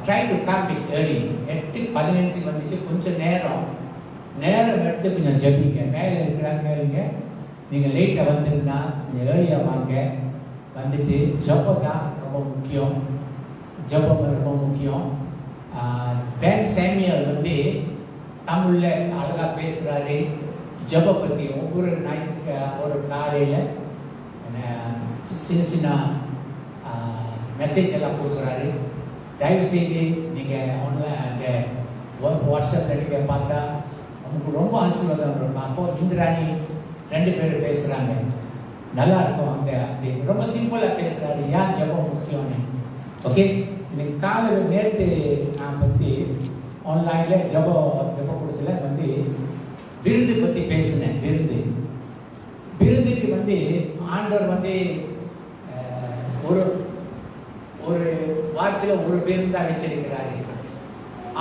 Try to come bit early. 8:15 வந்துச்சு. கொஞ்சம் நேரம் எடுத்து கொஞ்சம் ஜெபிங்க. மேலே இருக்கிறாங்க கேளுங்க. நீங்கள் லேட்டாக வந்திருந்தா கொஞ்சம் ஏர்லியாக வாங்க. வந்துட்டு ஜெபம் தான் ரொம்ப முக்கியம். ஜெபம் ரொம்ப முக்கியம். பென் சாமியல் வந்து தமிழில் அழகாக பேசுகிறாரு. ஜெப பற்றி ஒவ்வொரு நாய்க்கு ஒரு காலையில் சின்ன மெசேஜ் எல்லாம் கொடுக்குறாரு. தயவுசெய்து நீங்கள் ஆன்லைன் அந்த வாட்ஸ்அப்பில் நீங்கள் பார்த்தா உங்களுக்கு ரொம்ப ஆசீர்வாதம் இருக்கும். அப்போ இந்திராணி 2 பேர் பேசுகிறாங்க. நல்லா இருக்கும். அங்கே ரொம்ப சிம்பிளாக பேசுகிறாரு. ஏன் ஜெபம் முக்கியம்னு. ஓகே, இந்த காலையில் நேற்று நான் பற்றி ஆன்லைனில் ஜெப கொடுத்துல வந்து விருந்து பற்றி பேசினேன். விருந்துக்கு வந்து ஆண்டவர் வந்து ஒரு வாரத்தில் ஒரு விருந்து தான் வச்சிருக்கிறாரு.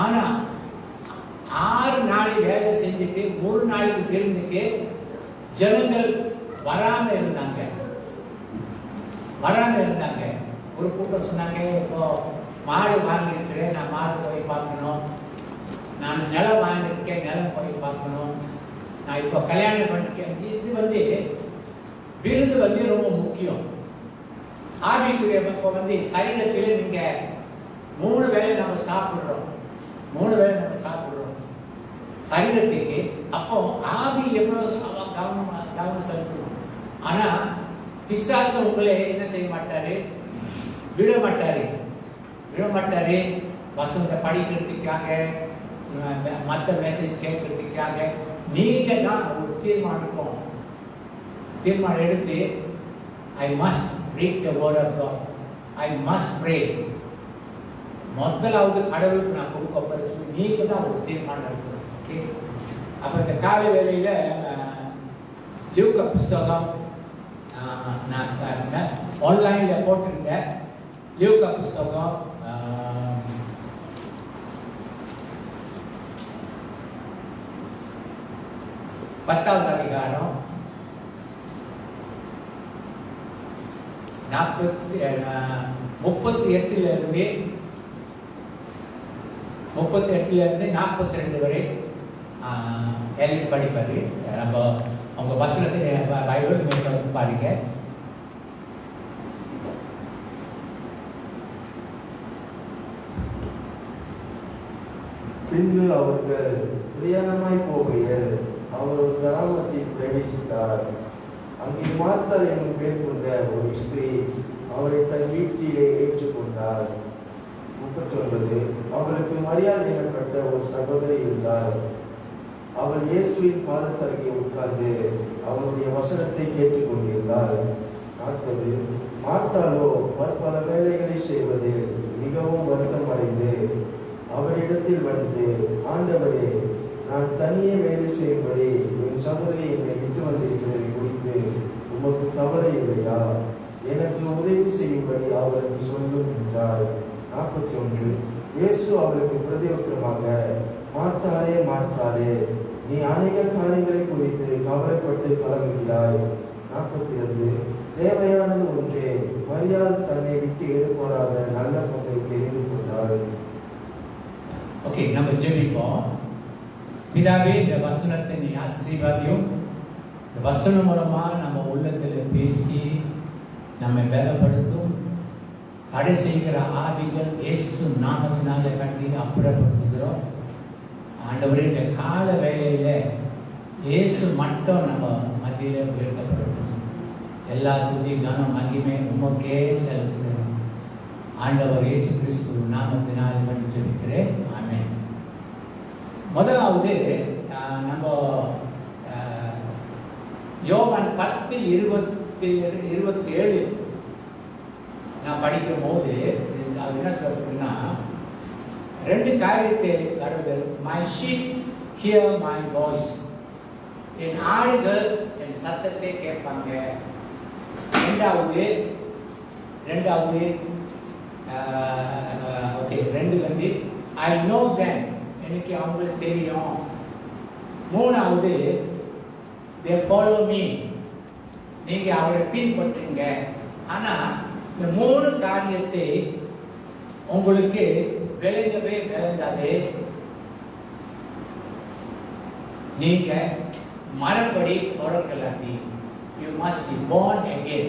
ஆனால் 6 நாள் வேலை செஞ்சுட்டு 3 நாளைக்கு விருந்துக்கு ஜனங்கள் வராமல் இருந்தாங்க. ஒரு கூட்டம் சொன்னாங்க, இப்போ மாடு வாங்கியிருக்கிறேன், நான் மாடு போய் பார்க்கணும். நான் நிலம் வாங்கியிருக்கேன், நிலம் போய் பார்க்கணும். நான் இப்போ கல்யாணம் பண்ணிருக்கேன். இது வந்து விருந்து வந்து ரொம்ப முக்கியம். ஆவிக்குரிய இப்போ வந்து சரீரத்தில் நீங்கள் 3 வேளை நம்ம சாப்பிட்றோம் சரீரத்துக்கு. அப்போ ஆவி எவ்வளோ கவனம் செலுத்தணும். ஆனால் பிசாசு உங்களை என்ன செய்ய மாட்டாரு, விட மாட்டாரு. வசனத்தை படிக்கிறதுக்காக, மற்ற மெசேஜ் கேட்கறதுக்காக நீங்கள் தான் ஒரு தீர்மானம் எடுத்து I must read the word of God. I must pray. முதலாவது கடவுளுக்கு நான் கொடுக்க போற சொல்லி நீங்க தான் ஒரு தீர்மானம் எடுக்கணும். ஓகே, அப்போ இந்த காலை வேளையில் லூக்கா புஸ்தகம் நான் ஆன்லைனில் போட்டிருந்தேன். லூக்கா புஸ்தகம் 10வது அதிகாரம் 38 42 வரை எழுதி படிப்பாரு. நம்ம அவங்க வசனத்தை பைபிள் பாருங்க. பின்பு அவர்கள் பிரயாணமாய் போகையில் அவர் ஒரு கிராமத்தில் பிரவேசித்தார். அங்கே மார்த்தாள் என்னும் பேர் கொண்ட ஒரு ஸ்திரீ அவரை தன் வீட்டிலே ஏற்றுக்கொண்டார். 39 அவளுக்கு மரியாதை எனப்பட்ட ஒரு சகோதரி இருந்தார். அவள் இயேசுவின் பாதத்தருகே உட்கார்ந்து அவருடைய வசனத்தை கேட்டுக்கொண்டிருந்தாள். 40 மார்த்தாளோ பல வேலைகளை செய்வதில் மிகவும் வருத்தம் அடைந்து அவரிடத்தில் வந்து, ஆண்டவரே, நான் தனியே வேலை செய்யும்படி என் சகோதரி என்னை விட்டு வந்திருக்கிறதை குறித்து உமக்கு கவலை இல்லையா? எனக்கு உதவி செய்யும்படி அவளுக்கு சொல்லும் என்றார். 41 இயேசு அவளுக்கு பிரதியுத்தரமாக, மார்த்தாளே, மார்த்தாளே, நீ அநேக காரியங்களை குறித்து கவலைப்பட்டு கலங்குகிறாய். 42 தேவையானது ஒன்றே, மரியாள் தன்னை விட்டு ஈடுபடாத நல்ல பங்கை தெரிந்து கொண்டாள். ஓகே, நம்ம ஜெபிப்போம். பிதாவே, இந்த வசனத்தை நீ ஆசீர்வாதியும். இந்த வசனம் மூலமா நம்ம உள்ளத்தில் பேசி நம்மை பலப்படுத்தும். தடை செய்கிற ஆவிகள் இயேசு நாமத்தினால கட்டி அப்புறப்படுத்துகிறோம். ஆண்டவரே, இந்த கால வேளையில் இயேசு மட்டும் நம்ம மத்தியில் உயர்த்தப்படட்டும். எல்லா துதி கனம் மகிமை உமக்கே செலுத்துகிறோம். ஆண்டவர் இயேசு கிறிஸ்து நாமத்தினால் பண்ணி ஜெபிக்கிறேன். ஆமென். முதலாவது நம்ம யோவான் 10:27 நான் படிக்கும் போது அது என்ன சொல்றதுன்னா, 2 காரியத்தை கடவுள், my sheep hear my voice, என் ஆடுகள் என் சத்தத்தை கேட்பாங்க. ரெண்டாவது ஓகே, 2 வந்து ஐ நோ தெம், எனக்கு அவங்களுக்கு தெரியும். 3வது they follow me, நீங்க அவரை பின்பற்றுங்க. ஆனா இந்த 3 காரியத்தை உங்களுக்கு விளங்கவே விளங்காது. நீங்க மறுபடி பிறக்கலாட்டி, you must be born again.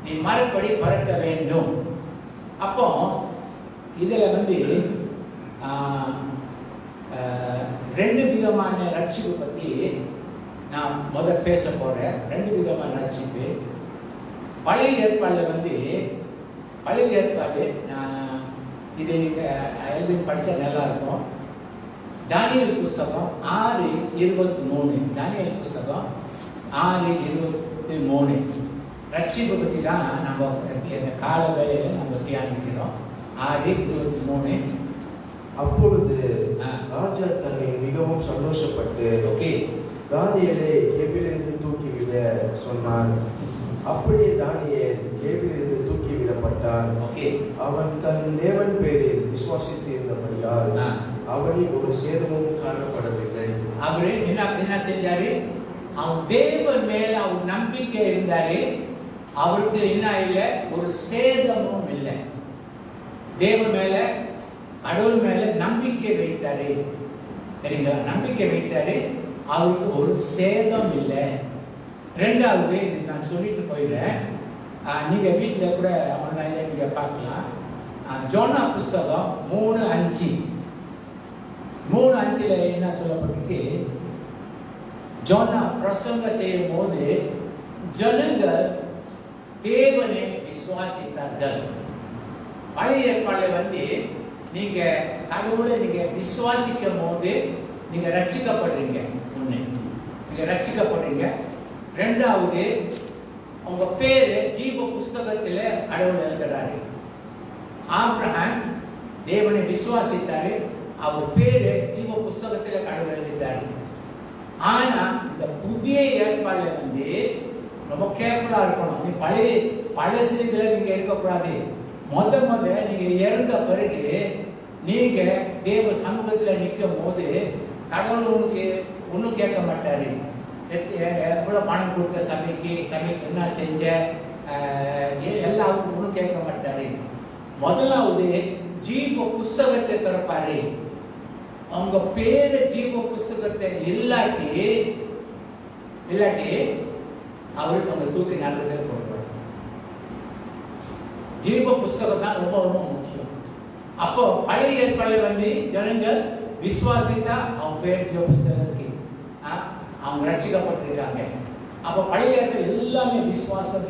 நீ மறுபடி பிறக்க வேண்டும். அப்போ இதுல ரெண்டு விதமான ரட்சிப்பு பத்தி நான் முதல் பேச போறேன். ரெண்டு விதமான ரட்சிப்பு. பழைய ஏற்பாடு நான் இது நீங்க எல்வின் படிச்சா நல்லா இருக்கும். தானியேல் புஸ்தகம் 6:23. தானியேல் புஸ்தகம் 6:23 ரட்சிப்பு பற்றி தான் நம்ம இந்த கால வேளையில் நம்ம தியானிக்கிறோம். 6:23. அப்பொழுது ராஜா தன்னை மிகவும் சந்தோஷப்பட்டு தானியேலை கேபிலிருந்து தூக்கிவிட சொன்னான். அப்படியே தானியேல் கேபிலிருந்து தூக்கிவிடப்பட்டான். அவன் தன் தேவன் பேரில் விசுவாசித்து இருந்தபடியால் அவனில் ஒரு சேதமும் காணப்படவில்லை. அவரு என்ன செஞ்சாரு? அவன் தேவன் மேல அவர் நம்பிக்கை இருந்தாரு. அவருக்கு என்ன இல்லை, ஒரு சேதமும் இல்லை. தேவன் மேல, கடவுள் மேல நம்பிக்கை வைத்தாரு. சரிங்களா? நம்பிக்கை வைத்தாரு. அவருக்கு ஒரு சேதம் இல்லை. ரெண்டாவது, இது நான் சொல்லிட்டு போயிடுறேன். நீங்க வீட்டில் கூட ஆன்லைன்ல நீங்க பார்க்கலாம். ஜோனா புஸ்தகம் 3:5 என்ன சொல்லப்பட்டிருக்கு? ஜோனா பிரசங்கம் செய்யும் போது ஜனங்கள் தேவனை விசுவாசித்தார்கள். பழைய ஏற்பாடுல நீங்க கடவுளை நீங்க விசுவாசிக்கும் போது நீங்க ரட்சிக்கப்படுறீங்க. ஒண்ணு, நீங்க ரட்சிக்கப்படுறீங்க. ரெண்டாவது, உங்க பேரு ஜீவ புஸ்தகத்துல கடவுள் எழுதுறாரு. ஆபிரகாம் தேவனை விசுவாசித்தாரு. அவர் பேரு ஜீவ புஸ்தகத்துல கடவுள் எழுதிட்டாரு. ஆனா இந்த புதிய ஏற்பாடுல ரொம்ப கேர்ஃபுல்லா இருக்கணும். நீ பழசுல நீங்க இருக்கக்கூடாது. முத நீங்க இறந்த பிறகு நீங்க தேவ சமூகத்துல நிற்கும் போது கடவுள் உனக்கு ஒன்றும் கேட்க மாட்டாரு. எவ்வளவு பணம் கொடுத்த சபைக்கு என்ன செஞ்ச எல்லாருக்கும் ஒன்றும் கேட்க மாட்டாரு. முதலாவது ஜீவ புஸ்தகத்தை திறப்பாரு. அவங்க பேரு ஜீவ புஸ்தகத்தை இல்லாட்டி அவருக்கு அவங்க தூக்கி நரகத்தில் போடுவார். ஜீவ புஸ்தகம் தான் ரொம்ப ரொம்ப முக்கியம். அப்போ பழைய ஏற்பாடுல ஜனங்கள் விசுவாசித்தா அவங்க பேர் ஜீவ புஸ்தகத்துக்கு அவங்க ரட்சிக்கப்பட்டிருக்காங்க. அப்போ பழைய ஏற்பாடு எல்லாமே விசுவாசம்.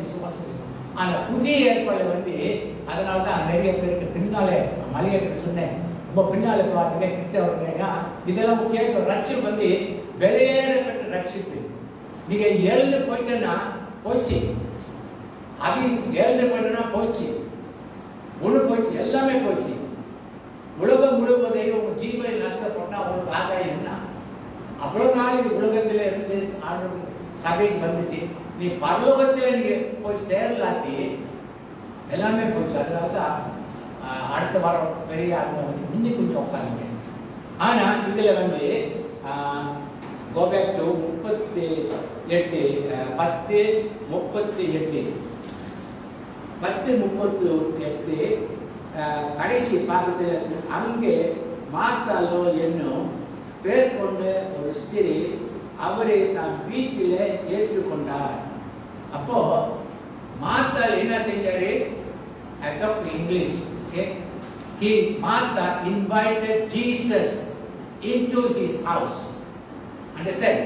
ஆனா புதிய ஏற்பாடுல அதனால்தான் நிறைய பேருக்கு பின்னாலே மலையை சொன்னேன், ரொம்ப பின்னாலே பார்த்துங்க கிட்ட வருங்க. இதெல்லாம் கேட்க ரட்சிப்பு வெளியேறப்பட்ட ரட்சிப்பு. நீங்க எழுந்து போயிட்டேன்னா போச்சு, அது எழுந்து போயிட்டேன்னா போச்சு, ஒண்ணு போச்சு, எல்லாமே போச்சு. உலகம் முழுவதையும் உங்க ஜீவனை நஷ்டப்பட்டா உங்களுக்கு ஆதாயம் என்ன? அவ்வளவு நாள் உலகத்துல இருந்து சபைக்கு நீ பரலோகத்துல நீங்க போய் சேரலாத்தி எல்லாமே போச்சு. அதனாலதான் அடுத்த வாரம் பெரிய இன்னைக்கு கொஞ்சம் உட்காருங்க. ஆனா இதுல go back to 10:38 கடைசி பாகத்தில் அங்கே மார்த்தாலோ என்னும் பேர் கொண்ட ஒரு ஸ்திரீ அவரை தான் வீட்டில் ஏற்றுக்கொண்டார். அப்போ மார்த்தால் என்ன செஞ்சாரு? English Martha invited Jesus into his house. Understand?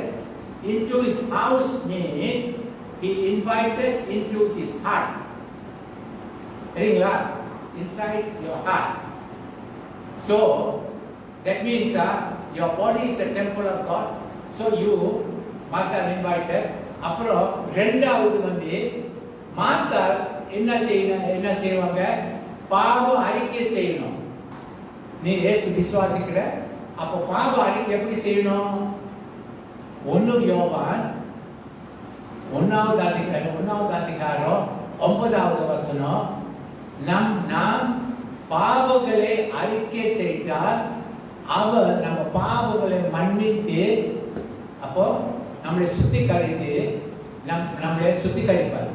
Into his house means he invited into his heart. Inside your heart. So that means your body is the temple of God. So you Martha invited. அப்புறம் ரெண்டாவது Martha என்ன செய்வாங்க? பாவ அறிக்கை செய்யணும். நீ இயேசு விசுவாசிக்கிற, அப்போ பாவ அறிக்கை எப்படி செய்யணும்? 1 யோவான் 1வது அதிகாரம் 9வது வசனம், நாம் பாவங்களை அறிக்கை செய்தால் அவர் நம்ம பாவங்களை மன்னித்து அப்போ நம்மளை சுத்திகரிப்பார்.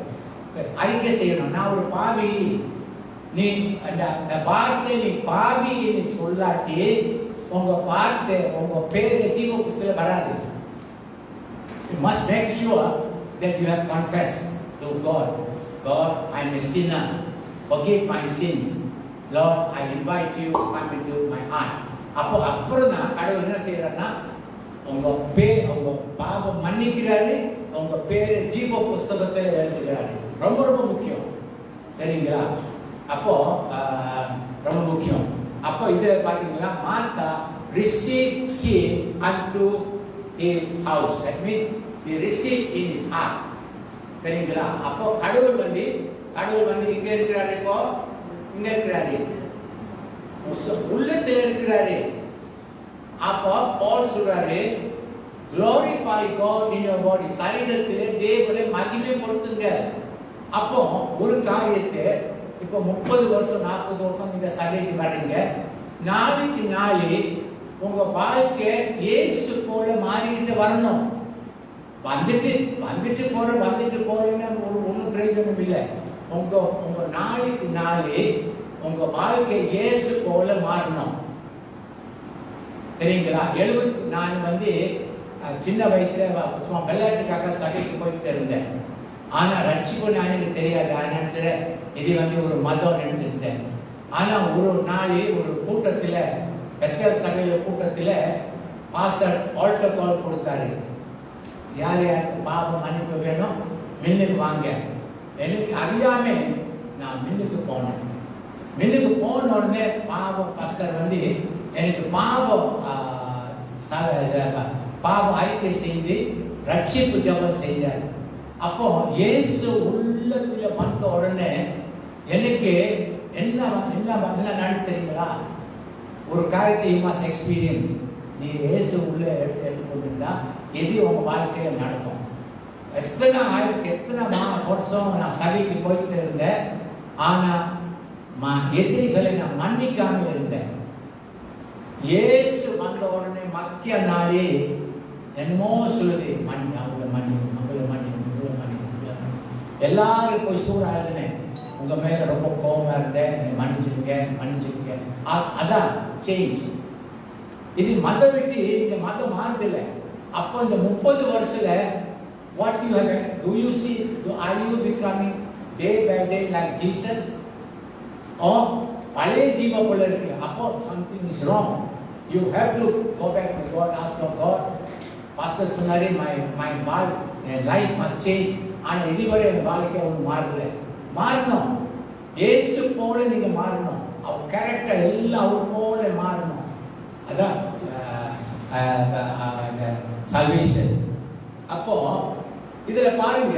அறிக்கை செய்யணும், நான் ஒரு பாவி, நீ அந்த வார்த்தை நீ பாவின்னு சொல்லாட்டி உங்க வார்த்தை உங்க பேரு ஜீவ புஸ்தகத்துல வராது. You must make sure that you have confessed to God. God, I am a sinner. Forgive my sins. Lord, I invite you to come into my heart. அப்புறம் தான் கடவுள் என்ன செய்யறாருன்னா உங்க பாவம் மன்னிக்கிறாரு, உங்க பேரு ஜீவ புஸ்தகத்தில் எழுதுகிறாரு. ரொம்ப ரொம்ப முக்கியம், சரிங்களா? அப்போ ரொம்ப முக்கியம். அப்போ இதை பார்த்தீங்கன்னா மாத்தா received him unto his house. That means he received in his heart. சரிங்களா? அப்போ கடவுள் வந்து இங்க இருக்கிறாரு, இப்போ இங்க இருக்கிறாரு, உள்ளத்தில் இருக்கிறாரு. அப்போ பால் சொல்றாரு glorify God in your body. சரீரத்திலே தேவனை மகிமைப்படுத்துங்க. அப்போ ஒரு காரியத்தை இப்போ 30 வருஷம் 40 வருஷம் நீங்க சபைக்கு வர்றீங்க, நாளைக்கு நாளே உங்க வாழ்க்கை இயேசு போல மாறிக்கிட்டு வரணும். வந்துட்டு போறேன்னா ஒன்றும் பிரயோஜனம் இல்லை. உங்க நாளைக்கு நாளே உங்க வாழ்க்கை இயேசு போல மாறணும், சரிங்களா? நான் வந்து சின்ன வயசுல சும்மா விளையாட்டுக்காக சபைக்கு போயிட்டு இருந்தேன். ஆனா ரட்சிப்பு நான் எனக்கு தெரியாது. நினைச்சேன் இது வந்து ஒரு மதம் நினைச்சிருந்தேன். ஆனா ஒரு நாள் ஒரு கூட்டத்துல, பெத்தல் சபையில கூட்டத்துல பாஸ்டர் ஆல்டர் கால் கொடுத்தாரு. யார் யாருக்கு பாவம் மன்னிப்பு வேணும் மின்னுக்கு வாங்க. எனக்கு அறியாம நான் மின்னுக்கு போனேன். மின்னுக்கு போன உடனே பாவம் பாஸ்டர் வந்து எனக்கு பாவம் அறிக்கை செய்து ரட்சிப்பு ஜெபம் செஞ்சார். அப்போ இயேசு உள்ளத்துல வந்த உடனே எனக்கு என்ன நடந்து தெரியுங்களா? ஒரு காரியத்தை யூ மஸ்ட் எக்ஸ்பீரியன்ஸ். நீ இயேசு உள்ள எடுத்துக்கொண்டிருந்தா எது உங்க வாழ்க்கையில நடக்கும். எத்தனை வருஷம் நான் சபைக்கு போயிட்டு இருந்தேன், ஆனா எதிரிகளை நான் மன்னிக்காம இருந்தேன். இயேசு வந்த உடனே மக்கிய நாளே என்னமோ சொல்லுது, அவங்கள மன்னி எல்லாரும் போய் சூறாயிருந்தேன். உங்க மேல ரொம்ப கோபமா இருந்தேன், மன்னிச்சிருக்க. அதான் சேஞ்ச். இது மதம் விட்டு நீங்க மதம் மாறுதில்லை. அப்போ இந்த 30 வருஷத்துல what you have, do you see, are you becoming day by day like Jesus, or பழைய ஜீவ போல இருக்கு? அப்போ something is wrong. You have to go back to God, ask God. Pastor சொன்னாரு my life must change. ஆனா இதுவரை என் வாழ்க்கை ஒன்று மாறணும். இயேசு போல நீங்க மாறணும். அவர் கேரக்டர் எல்லாம் அவர் போல மாறணும். அதான் சல்வேஷன். அப்போ இதுல பாருங்க,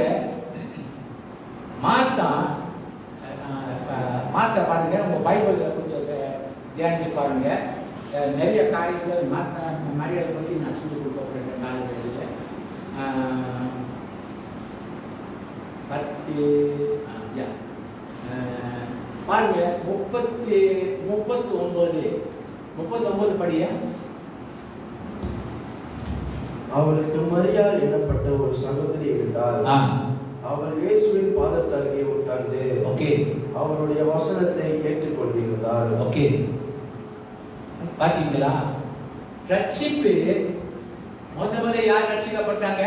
மாத்தா பாருங்க, உங்க பைபிள்ல கொஞ்சம் தியானிச்சு பாருங்க. நிறைய காரியங்கள் மரியாதை பற்றி நான் சொல்லி கொடுக்க நாளில் பாருங்க 39 படியா. அவளுக்கு மரியாள் என்னப்பட்ட ஒரு சகோதரி இருந்தால், அவள் இயேசுவின் பாதத்தருகே உட்கார்ந்து அவருடைய வசனத்தை கேட்டுக் கொண்டிருந்தாள். ஓகே, பாத்தீங்களா? ரட்சிப்பு முதல்ல யார் ரட்சிக்கப்பட்டாங்க?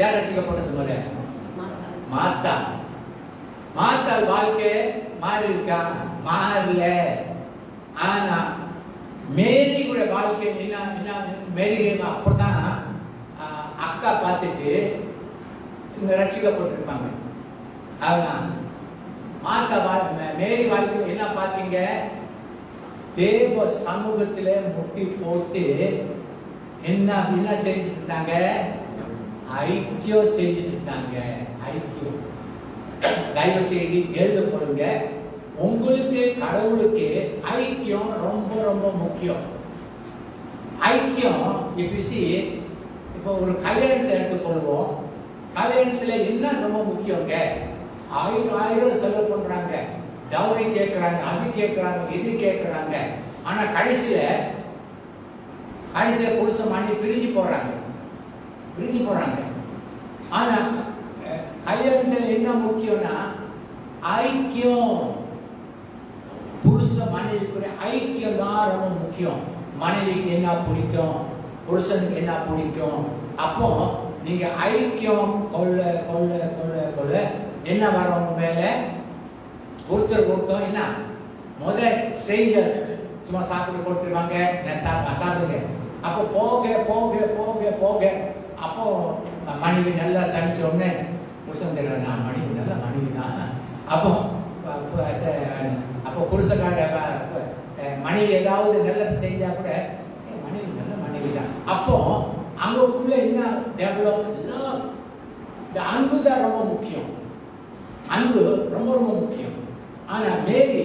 யார் ரட்சிக்கப்பட்டது? முதல்ல மாத்தா வாழ்க்கை மாறி இருக்கா? மாறல. ஆனா மேரி கூட வாழ்க்கை என்ன மேரி அப்பதான் அக்கா பார்த்துட்டு இங்க ரட்சிக்கப்பட்டிருப்பாங்க. ஆனா மேரி வாழ்க்கை என்ன பார்த்தீங்க? தேவ சமூகத்திலே முட்டி போட்டு என்ன செஞ்சுட்டு இருந்தாங்க? ஐக்கியம் செஞ்சுட்டு இருந்தாங்க. ஐக்கியம். தயவு செய்து எழுத போடுங்க. உங்களுக்கு கடவுளுக்கு ஐக்கியம் ரொம்ப ரொம்ப முக்கியம். ஐக்கியம் இப்போ ஒரு கல்யாணத்தை எடுத்துக்கொள்வோம். கல்யாணத்துல என்ன ரொம்ப முக்கியங்க? 1000 செலவு பண்றாங்க, டவுரி கேட்கறாங்க, அது கேட்கறாங்க, இது கேட்கறாங்க. ஆனா கடைசியில புருஷன் மணி பிரிஞ்சு போறாங்க. ஆனா கல்யாணத்துல என்ன முக்கியம்னா ஐக்கியம். புருஷ மனைவிக்குரிய ஐக்கியம் தான் ரொம்ப முக்கியம். மனைவிக்கு என்ன பிடிக்கும், புருஷனுக்கு என்ன பிடிக்கும். அப்போ நீங்க ஐக்கியம் கொள்ள கொள்ள கொள்ள கொள்ள என்ன வரவங்க மேல ஒருத்தர் என்ன முதல் ஸ்ட்ரேஞ்சர்ஸ் சும்மா சாப்பிட்டு போட்டுருவாங்க, சாப்பிடுங்க. அப்போ போக போக போக போக அப்போ மனைவி நல்லா சமைச்ச உடனே புருஷன் தெரியும், நான் மனைவி நல்ல மனைவி தான். அப்போ அப்போ புருஷக்கார மனைவி ஏதாவது நல்லது செஞ்சா கூட மனைவி நல்ல மனைவி தான். அப்போ அங்கக்குள்ள என்ன டெவலப், இந்த அன்பு தான் ரொம்ப முக்கியம். அன்பு ரொம்ப ரொம்ப முக்கியம். ஆனா மேரி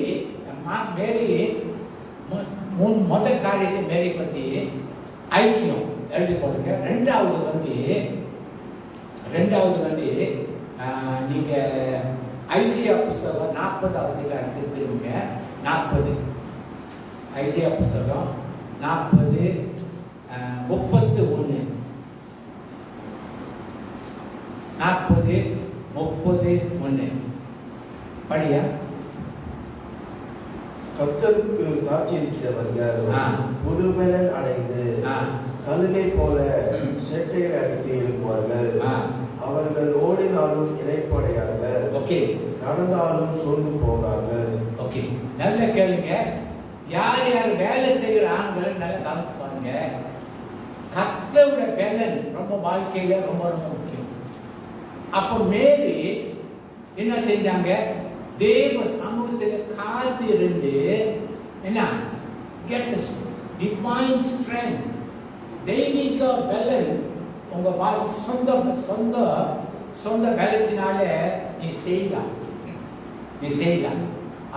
முதல் காரியத்தை மேரி பத்தி ஐக்கியம் எழுதி போடுங்க. ரெண்டாவது வந்து நீங்க ஐசியா புஸ்தகம் 40வது அதிகாரத்துக்கு திரும்புங்க. 40 ஐசியா புஸ்தகம் 40 31 40 31 படியா. கர்த்தருக்கு காட்சியளிக்கிறவர்கள் புதுபலன் அடைந்து கழுகை போல செட்டையில் அடித்து எழுப்புவார்கள். அவர்கள் ஓடினாலும் இளைப்படையார்கள், நடந்தாலும் சோர்ந்து போகார்கள். ஓகே, நல்ல கேளுங்க. யார் யார் வேலை செய்கிற ஆண்கள் நல்லா கவனிச்சு பாருங்க. கர்த்தரோட பலன் ரொம்ப வாழ்க்கையில ரொம்ப ரொம்ப முக்கியம். அப்போ மேரி என்ன செஞ்சாங்க, தேவ சமூகத்தில் காத்திருந்து என்ன get divine strength, தெய்வீக பலன் உங்க சொந்த சொந்த சொந்த பலத்தினால நீ செய்யலாம்.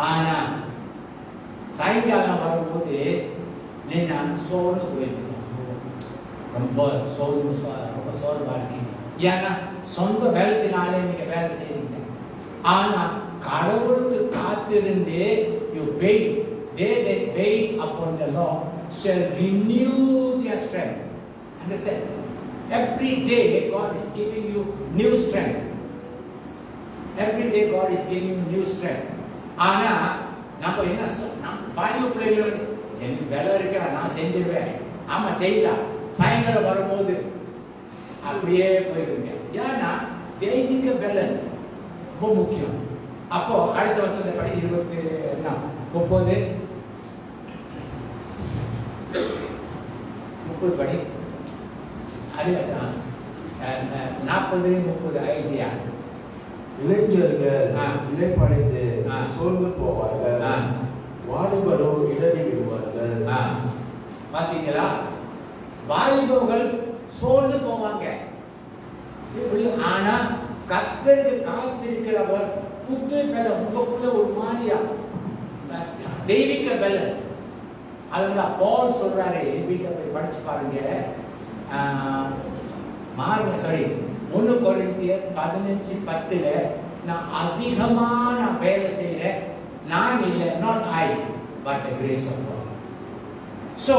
ஆனா சாயங்காலம் வரும்போது நீங்க சோர்ந்து போயிருக்கோம், ரொம்ப சோர்வா இருக்கீங்க. ஏன்னா சொந்த பலத்தினாலே நீங்க வேலை செய்றீங்க. ஆனா கடவுளுக்கு காத்திருந்து you wait, they that wait upon the Lord shall renew their strength. Understand? Every day God is giving you new strength. Every day God is giving you new strength. ஆனா நம்ம என்ன பாலிவு பிள்ளைகள் எனக்கு வேலை இருக்கா, நான் செஞ்சிருவேன். ஆமா செய்யலாம். சாயங்காலம் வரும்போது அப்படியே போயிருங்க. ஏன்னா தெய்வீக பலன் ரொம்ப முக்கியம். அப்போ அடுத்த வருஷத்தை படி 30 படி அதுதான் 40-30 ஐசியா. இளைஞர்கள் இளைப்படைந்து சோர்ந்து போவார்கள், வாலிபரோ இடறி விடுவார்கள். பாத்தீங்களா, வாலிபர்கள் சோர்ந்து போவாங்க. ஆனா கர்த்தருக்கு காத்திருக்கிறவர் புது பலம் உங்களுக்குள்ள ஒரு மாதிரியா தெய்வீக பலம். அதுதான் பவுல் சொல்றாரு, வீட்டை போய் படிச்சு பாருங்க. 1 கொரிந்தியர் 15:10 நான் அதிகமான வேலை செய்யறேன், நான் இல்லை, not I but the grace of God. So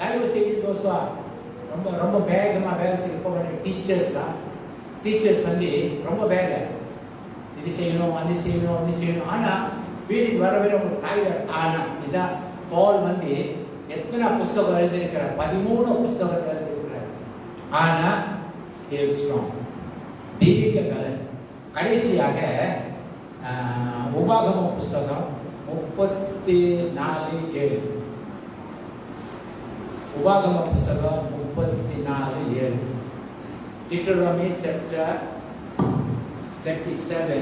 தயவு செய்து தோசா ரொம்ப ரொம்ப வேகமா வேலை செய்ய டீச்சர்ஸ் வந்து ரொம்ப வேலை, இது செய்யணும் அது செய்யணும். ஆனா வீட்டுக்கு வர ஒரு டைலர். ஆனா இதான் பவுல் வந்து எத்தனை புஸ்தகம் எழுதியிருக்கிறார், 13 புஸ்தகத்தை எழுதியிருக்கிறார். ஆனா ஸ்டில் ஸ்ட்ராங், தெய்வீக பலன். கடைசியாக உபாகமம் புஸ்தகம் 34:7. உபாகம புஸ்தகம் 34:7. Deuteronomy chapter 34:7.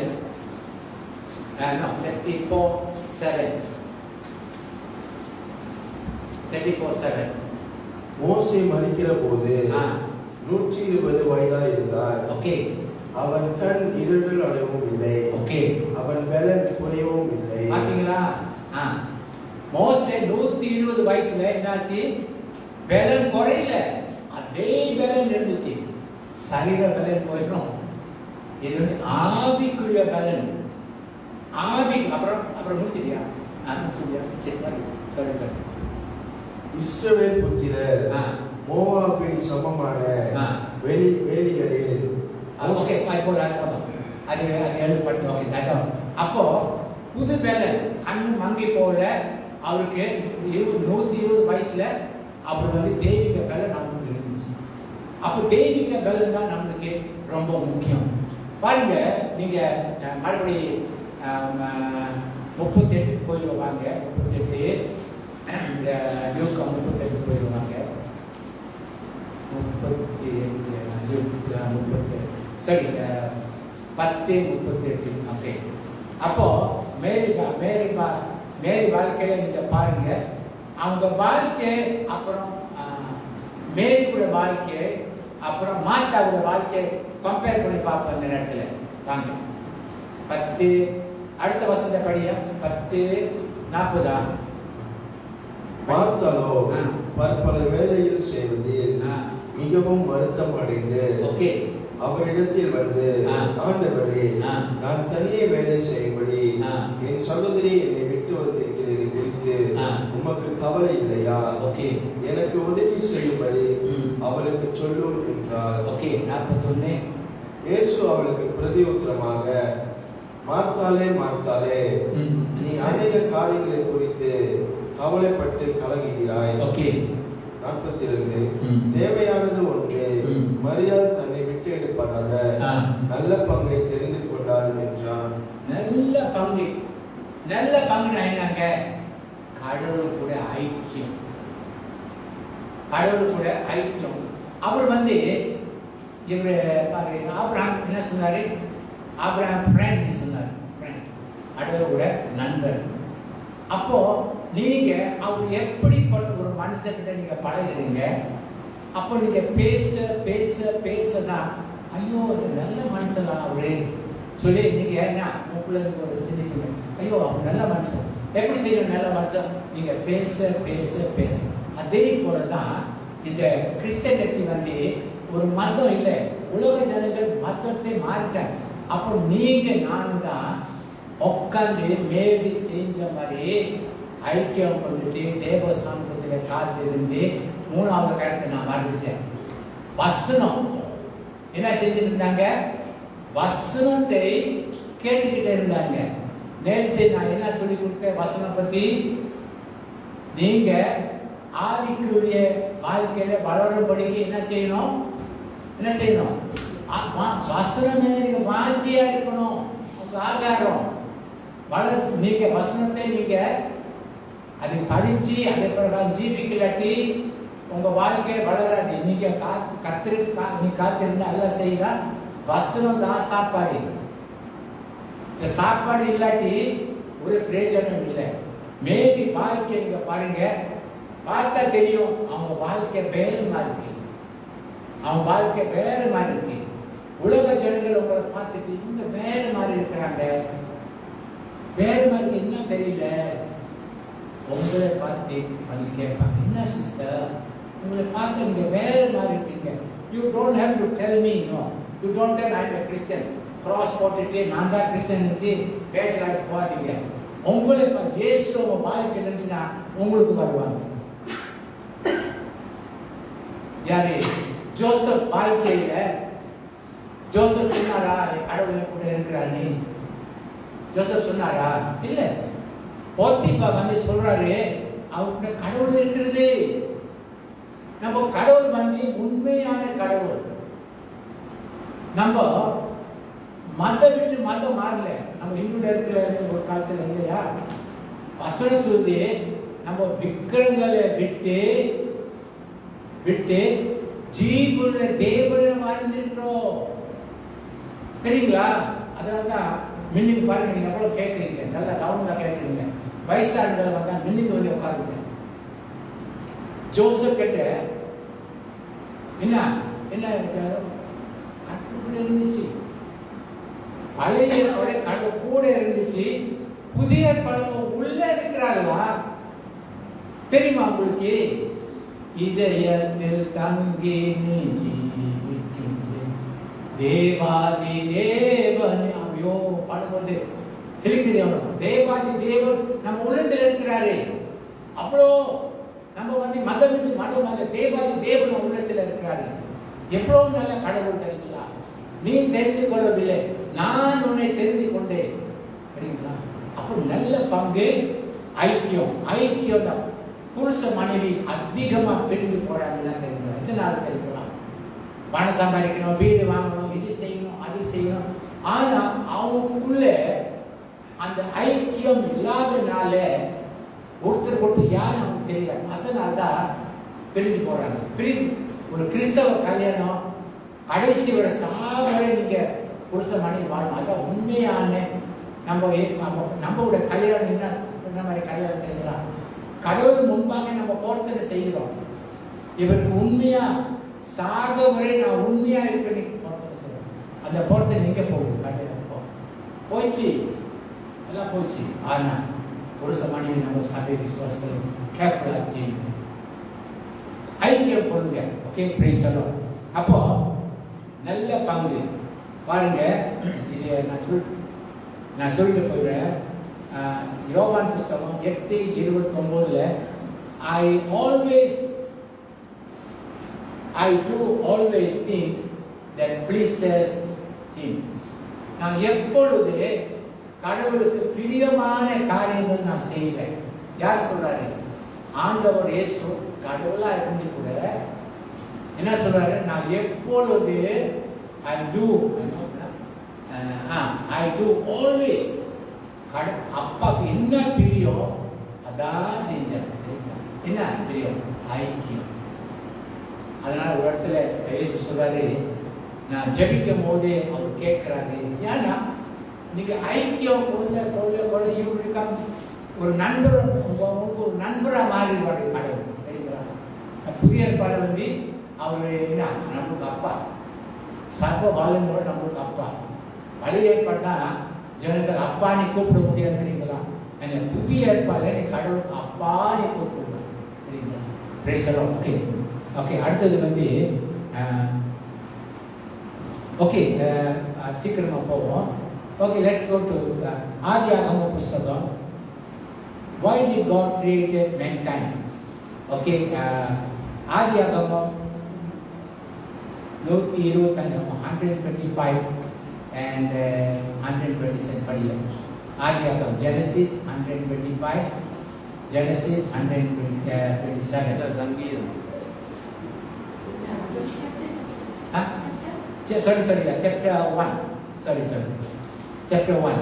மோசே மரிக்கிற போது 120 வயதா இருந்தார். ஓகே, அவன் கண் இருள் அடையவும் இல்லை. ஓகே, அவன் பலன் குறையவும் இல்லை. பாத்தீங்களா, மோசே 120 வயசுல என்னாச்சு, பலன் குறையல, அதே பலன் இருந்துச்சு. சரீர பலன் போயிடும், இது வந்து ஆவிக்குரிய பலன். அப்புறம் முடிச்சிருக்கியா? சரி. இஸ்ரவேல் புத்திரர் மோவாபின் சமமான வெளிகளில் அப்போ புது பெலன், கண்ணு மங்கி போல அவருக்கு 120 வயசுல அவர் வந்து தெய்வீக பெலன் நமக்கு இருந்துச்சு. அப்போ தெய்வீக பெலன் தான் நம்மளுக்கு ரொம்ப முக்கியம். பாருங்க, நீங்க மறுபடி 38 போயிடுவாங்க. 38 யூகா 38 போயிடுவாங்க. 38 சரி 10:38. ஓகே. அப்போ மேரி வாழ்க்கையில நீங்க பாருங்க, அவங்க வாழ்க்கை, அப்புறம் மேரியோட வாழ்க்கை, அப்புறம் மாத்தாவோட வாழ்க்கை கம்பேர் பண்ணி பார்ப்போம் இந்த நேரத்துல. வாங்க 10 அடுத்த வசந்த படியா 10:40. மார்த்தாளோ பற்பல வேலையில் செய்வதில் மிகவும் வருத்தம் அடைந்து அவரிடத்தில் வந்து, ஆண்டவரே, நான் தனியே வேலை செய்யும்படி என் சகோதரி என்னை விட்டு வந்திருக்கிறது குறித்து உமக்கு கவலை இல்லையா? எனக்கு உதவி செய்யும்படி அவளுக்கு சொல்லும் என்றார். 41. இயேசு அவளுக்கு பிரதி உத்தரமாக, மார்த்தாளே மார்த்தாளே, நீ அநேக காரியங்களை குறித்து கவலைப்பட்டு கலங்குகிறாய். 42. தேவையானது ஒன்று, மரியாள் தன்னை விட்டு எடுப்படாத நல்ல பங்கை தெரிந்து கொண்டாள் என்றான். நல்ல பங்கு என்னங்க? கடவுள் கூட ஐக்கியம். அவர் வந்து ஆபிரகாம் என்ன சொன்னாரு? ஆபிரகாம் ஃப்ரெண்ட் சொன்னாரு. கடவுள் கூட நண்பர். அப்போ நீங்க அவர் எப்படிப்பட்ட ஒரு மனுஷன்கிட்ட நீங்க பழகுறீங்க, அப்போ நீங்க பேசதான் ஐயோ நல்ல மனுஷன் அவரு சொல்லி நீங்க என்ன உங்களை ஒரு சிந்திப்பீங்க, ஐயோ அவர் நல்ல மனுஷன். எப்படி தெரியும் நல்ல மனுஷன்? நீங்க பேச. அதே போலதான் இந்த கிறிஸ்டியானிட்டி வந்து ஒரு மதம் இல்லை. உலக ஜனங்கள் மதத்தை மாறிட்டாங்க. அப்போ நீங்க நான் தான் உட்காந்து மேரி செஞ்ச மாதிரி ஐக்கியம் பண்ணிட்டு தேவ சமூகத்தில் காத்திருந்து 3வது கருத்தை நான் மறந்துட்டேன். வசனம் என்ன செஞ்சிருந்தாங்க? வசனத்தை கேட்டுக்கிட்டே இருந்தாங்க. நேற்று நான் என்ன சொல்லி கொடுத்தேன் வசனம் பத்தி? நீங்க ஆவிக்குரிய வாழ்க்கையில வளரும்படிக்கு என்ன செய்யணும்? வசனம் நீங்க வாஞ்சியா இருக்கணும். உங்க ஆகாரம் நீங்க வசனத்தை நீங்க அதை படிச்சு அதே பிறகு ஜீவிக்கலாட்டி உங்க வாழ்க்கையை வளராது. நீங்க நீ காத்திருந்தா எல்லாம் செய்யறா. வசனம் தான் சாப்பாடு. இந்த சாப்பாடு இல்லாட்டி ஒரு பிரயோஜனம் இல்லை. மேரி வாழ்க்கை நீங்க பாருங்க, பார்த்தா தெரியும் அவங்க வாழ்க்கை வேறு மாதிரி இருக்கு. உலக ஜனங்கள் உங்களை பார்த்துட்டு இங்க வேறு மாதிரி இருக்கிறாங்க. வேறு மாதிரி என்ன தெரியல. உங்களை பார்த்து அது கேட்பாங்க, என்ன சிஸ்டர் உங்களை பார்க்க நீங்க வேறு மாதிரி இருக்கீங்க. You don't have to tell me, no you don't tell I am Christian. Cross போட்டுட்டு நான் தான் கிறிஸ்டியன் பேச்சலாச்சு போகாதீங்க. உங்களை இயேசு வாழ்க்கை நினைச்சுன்னா உங்களுக்கு வருவாங்க. யாரு? ஜோசப் வாழ்க்கையில ஜோசப் சொன்னாரா கடவுள் கூட இருக்கிறாரு? ஜோசப் சொன்னாரா? இல்ல. போத்திபா வந்து சொல்றாரு அவர்கிட்ட கடவுள் இருக்கிறது. நம்ம கடவுள் வந்து உண்மையான கடவுள். நம்ம மதம் விட்டு மதம் மாறல. நம்ம இந்து இருக்கிற ஒரு காலத்துல இல்லையா? வசனம் சொல்லி நம்ம விக்கிரங்களை விட்டு ஜீவன தேவனை வாழ்ந்துட்டோம். தெரியுங்களா? அதனாலதான் மின்னுக்கு பாருங்க, நீங்க எவ்வளவு கேட்கறீங்க, நல்லா கவனமா கேட்கறீங்க. வயசானவர்கள் வந்தா மின்னுக்கு வந்து உட்காருங்க. ஜோசப் கிட்ட என்ன இருந்துச்சு? பழைய கடவுள் கூட இருந்துச்சு. புதிய பழம் உள்ள இருக்கிறார்களா தெரியுமா உங்களுக்கு? இதயத்தில் தங்கி நீ ஜீவிக்கின்ற தேவாதி தேவன். ஐயோ பாடும்போது செலுக்குது. தேவாதி தேவன் நம்ம உள்ளத்தில் இருக்கிறாரு. அவ்வளோ நம்ம வந்து மதம் விட்டு மதம் அல்ல, தேவாதி தேவன் உள்ளத்தில் இருக்கிறாரு. எவ்வளவு நல்ல கடவுள் தெரியுங்களா? நீ தெரிந்து கொள்ளவில்லை, நான் உன்னை தெரிந்து கொண்டேன். சரிங்களா? அப்போ நல்ல பங்கு ஐக்கியம் தான். புருஷ மனைவி அதிகமா பிரிஞ்சு போறாங்கன்னா தெரியும். எத்தனால தெரிஞ்சுக்கலாம்? பணம் சம்பாதிக்கணும், வீடு வாங்கணும், இது செய்யணும், அது செய்யணும். ஆனா அவங்களுக்குள்ள அந்த ஐக்கியம் இல்லாதனால ஒருத்தர் யாரும் அவங்களுக்கு தெரியாது. அதனால்தான் பிரிஞ்சு போறாங்க. ஒரு கிறிஸ்தவ கல்யாணம் கடைசி வரை சாவரை நீங்க புருஷ மனைவி வாழணும். அதான் உண்மையான நம்மளோட கல்யாணம். என்ன மாதிரி கல்யாணம் செய்யலாம்? கடவுள் முன்பாக நம்ம பொருத்தனை செய்கிறோம். இவருக்கு உண்மையா சாக வரை நான் உண்மையா இருக்க பொருத்தனை செய்யறோம். அந்த பொருத்தனை எங்க போகுது? கல்யாணம் போயிடுச்சு, எல்லாம் போயிடுச்சு. ஆனா புருஷ மனைவி நம்ம சபை விசுவாசங்கள் கேப்டலா செய்யணும். ஐக்கியம் கொள்ளுங்க. Okay, price the Lord. அப்போ நல்ல பங்கு பாருங்க. இது நான் சொல்லிட்டு போயிடுறேன். யோவான் புஸ்தகம் 8:29 I do always things that pleases him. நான் எப்பொழுது கடவுளுக்கு பிரியமான காரியங்கள் நான் செய்கிறேன். யார் சொல்றாரு? ஆண்டவர் இயேசு கடவுளா இருந்து கூட என்ன சொல்றாரு? நான் எப்பொழுது I do always அப்பாவுக்கு என்ன பிரியம் அதான் செஞ்சேன். என்ன பிரியம்? ஐக்கியம். அதனால ஒரு இடத்துல இயேசு சொல்றாரு, நான் ஜெபிக்கும் போது அவர் கேட்கிறாரு, ஏன்னா நீங்க ஐக்கியம் கொள்ள இருக்காங்க. ஒரு நண்பர் ஒரு நண்பரா மாறிடுவாரு கடவுள். சரிங்களா? புதிய ஏற்பாடு அவரு என்ன நம்மளுக்கு அப்பா, சர்வ வல்லமையோட நம்மளுக்கு அப்பா. பழைய ஏற்பாடுனா ஜனங்கள் அப்பான்னு கூப்பிட முடியாது. சரிங்களா? புதிய ஏற்பாடுல நீ கடவுளுக்கு அப்பான்னு கூப்பிடுவாங்க. சரிங்களா? Price the Lord. Okay okay. அடுத்தது ஓகே, சீக்கிரமா போவோம். ஓகே, லெட்ஸ் கோ டு ஆதியாகம புஸ்தகம். Why did God created mankind? Okay, ஆதியாகமம் 125 and 127 படிக்கலாம். ஆதியாகமம் ஜெனசிஸ் 125, ஜெனசிஸ் 127. சங்கீதம் sorry, chapter 1. Sorry. Chapter 1.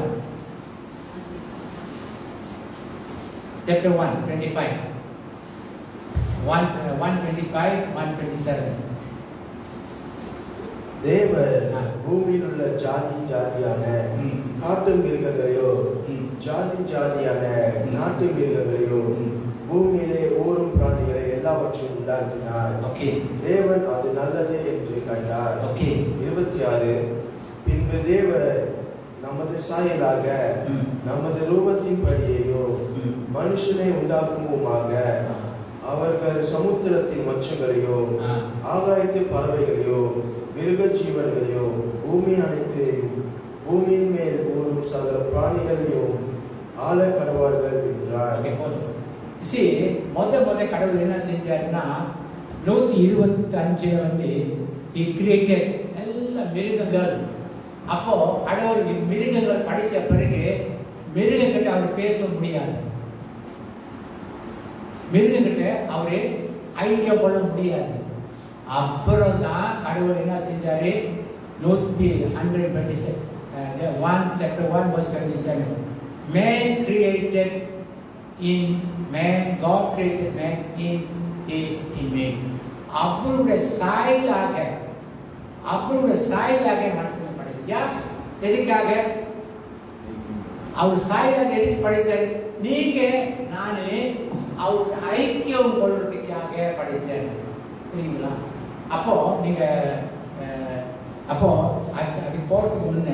Chapter 1, 25. 125, 127. தேவன் பூமியில் உள்ள ஜாதியான காட்டு மிருகங்களையோ ஜாதியான நாட்டு மிருகங்களையோ பூமியிலே ஓடும் பிராணிகளை எல்லாவற்றையும் உண்டாக்கினார். தேவன் அது நல்லது என்று கண்டார். 26. பின்பு தேவன் நமது சாயலாக நமது ரூபத்தின் படியையோ மனுஷனை உண்டாக்குவோமாக, அவர்கள் சமுத்திரத்தின் மச்சங்களையோ ஆகாயத்து பறவைகளையோ மிருக ஜீவன்களையோ பூமியின் மேல் ஊறும் சகல பிராணிகளையும் ஆள கடவார்கள் என்றார். முத கடவுள் என்ன செஞ்சாருன்னா 125 he created எல்லா மிருகங்கள். அப்போ கடவுள் மிருகங்கள் படிச்ச பிறகு மிருகங்கிட்ட அவர் பேச முடியாது. மிருகங்கிட்ட அவரு ஐக்கியம் கொள்ள முடியாது. அப்புறம் தான் கடவுள் என்ன செஞ்சாரு? 127 chapter 1 verse 27. God created man in his image. அவருடைய சாயலாக மனுஷனை படைச்சா. எதுக்காக? அவர் சாயலாக எதுக்கு படைச்சாரு? நீங்க நானு அவருக்கு ஐக்கியம் கொள்றதுக்காக படைச்சாரு. புரியுங்களா? அப்போ நீங்க அதுக்கு போறதுக்கு முன்ன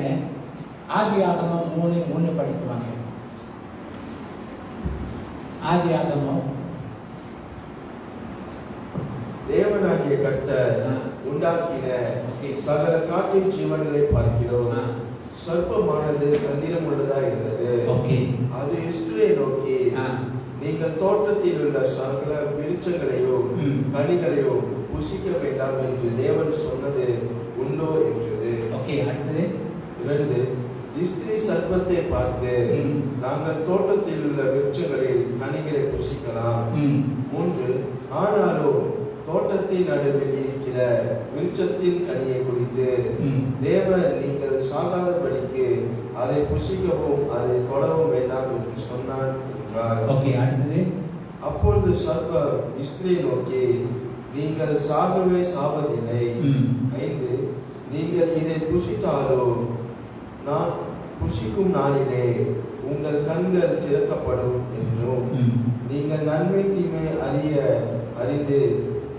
ஆதியாகமம் 3:1 படிக்குவாங்க. ஆதியாகமம். தேவனாகிய கர்த்தர் உண்டாக்கின சகல காட்டின் ஜீவன்களை பார்க்கிறோம். சொற்பமானது தந்திரம் உள்ளதா இருந்தது. அது இஸ்ரவேலை நோக்கி, நீங்கள் தோட்டத்தில் உள்ள சகல விருட்சங்களையோ கனிகளையோ புசிக்க வேண்டாம் என்று தேவன் சொன்னது உண்டோ என்றது. அடுத்தது 2. ஸ்திரீ சர்ப்பத்தை பார்த்து, ம். நாங்கள் தோட்டத்தில் உள்ள விருட்சங்களில் கனிகளை புசிக்கலாம். ம். 3 ஆனாலோ தோட்டத்தின் நடுவில் இருக்கிற விருட்சத்தின் கனியை குறித்து ம். தேவன் நீங்கள் சாகாதபடிக்கு அதை புசிக்கவும் அதை தொடவும் வேண்டாம் என்று சொன்னான் என்றார். ஓகே, அடுத்தது. அப்பொழுது சர்ப்பம் ஸ்திரீயை நோக்கி, நீங்கள் சாகவே சாவதில்லை. ம். 5 நீங்கள் இதை புசித்தாலோ நான் புசிக்கும் நாளிலே உங்கள் கண்கள் திறக்கப்படும் என்றும் ம். நீங்கள் நன்மை தீமை அறிந்து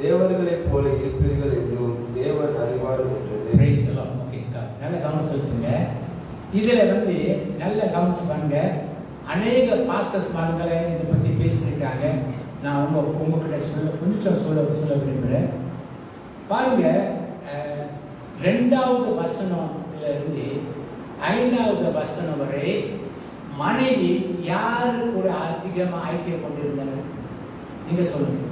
தேவர்களைப் போல இருப்பீர்கள் என்றும் தேவன் அறிவார் என்றது. Praise the Lord. Okay, நல்ல கவனம் செலுத்துங்க. இதுல நல்ல கவனிச்சு பாருங்க. அநேக பாஸ்டர்ஸ் மார்களை இதை பத்தி பேசியிருக்காங்க. நான் உங்ககிட்ட கொஞ்சம் சொல்ல விரும்புகிறேன். பாருங்க, 2வது வசனம்ல இருந்து 5வது வசனம் வரை மனைவி யாரு கூட அதிகமா ஐக்கியம் கொண்டிருந்தாங்க? நீங்க சொல்லுங்க.